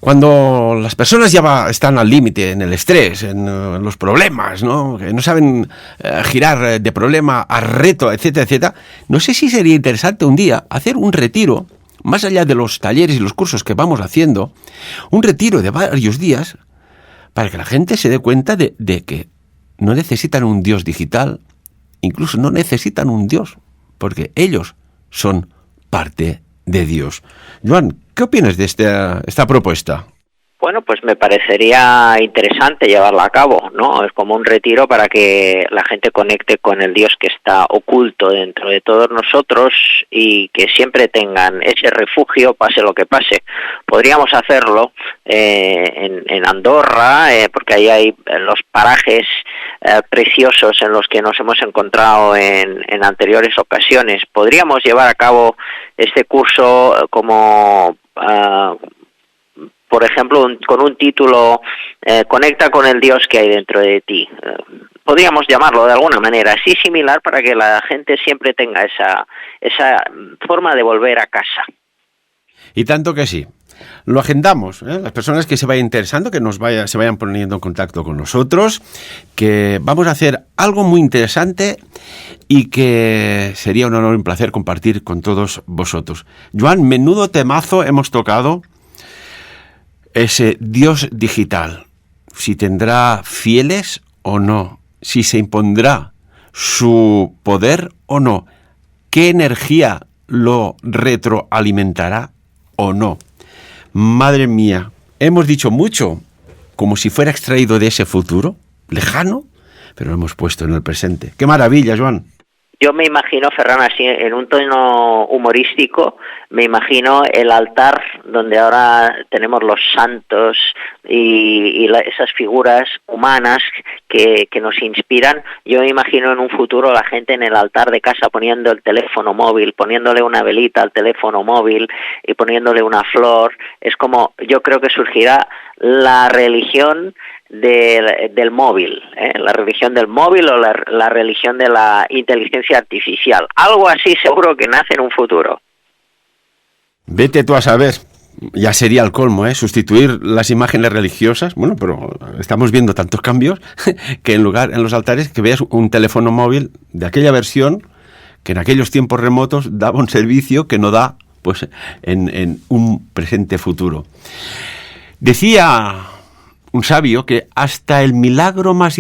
cuando las personas ya están al límite, en el estrés, en los problemas, ¿no? Que no saben girar de problema a reto, etcétera, etcétera. No sé si sería interesante un día hacer un retiro, más allá de los talleres y los cursos que vamos haciendo, un retiro de varios días para que la gente se dé cuenta de que no necesitan un Dios digital, incluso no necesitan un Dios, porque ellos son parte de Dios. Joan, ¿qué opinas de esta propuesta? Bueno, pues me parecería interesante llevarla a cabo, ¿no? Es como un retiro para que la gente conecte con el Dios que está oculto dentro de todos nosotros y que siempre tengan ese refugio, pase lo que pase. Podríamos hacerlo en Andorra, porque ahí hay los parajes preciosos en los que nos hemos encontrado en anteriores ocasiones. Podríamos llevar a cabo este curso como por ejemplo, con un título, conecta con el Dios que hay dentro de ti. Podríamos llamarlo de alguna manera así similar para que la gente siempre tenga esa forma de volver a casa. Y tanto que sí. Lo agendamos, ¿eh? Las personas que se vayan interesando, que se vayan poniendo en contacto con nosotros, que vamos a hacer algo muy interesante y que sería un honor y un placer compartir con todos vosotros. Joan, menudo temazo hemos tocado. Ese Dios digital, si tendrá fieles o no, si se impondrá su poder o no, qué energía lo retroalimentará o no. Madre mía, hemos dicho mucho, como si fuera extraído de ese futuro, lejano, pero lo hemos puesto en el presente. ¡Qué maravilla, Joan! Yo me imagino, Ferran, así en un tono humorístico, me imagino el altar donde ahora tenemos los santos y esas figuras humanas que nos inspiran. Yo me imagino en un futuro la gente en el altar de casa poniendo el teléfono móvil, poniéndole una velita al teléfono móvil y poniéndole una flor. Es como, yo creo que surgirá la religión del móvil, la religión del móvil o la religión de la inteligencia artificial. Algo así seguro que nace en un futuro. Vete tú a saber. Ya sería el colmo, sustituir las imágenes religiosas. Bueno, pero estamos viendo tantos cambios que en los altares que veas un teléfono móvil de aquella versión que en aquellos tiempos remotos daba un servicio que no da pues en un presente futuro. Decía un sabio que hasta el milagro más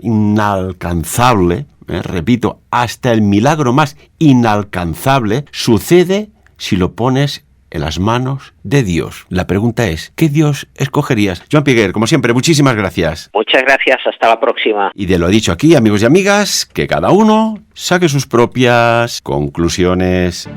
inalcanzable, repito, hasta el milagro más inalcanzable sucede si lo pones en las manos de Dios. La pregunta es, ¿qué Dios escogerías? Joan Piguer, como siempre, muchísimas gracias. Muchas gracias, hasta la próxima. Y de lo dicho aquí, amigos y amigas, que cada uno saque sus propias conclusiones.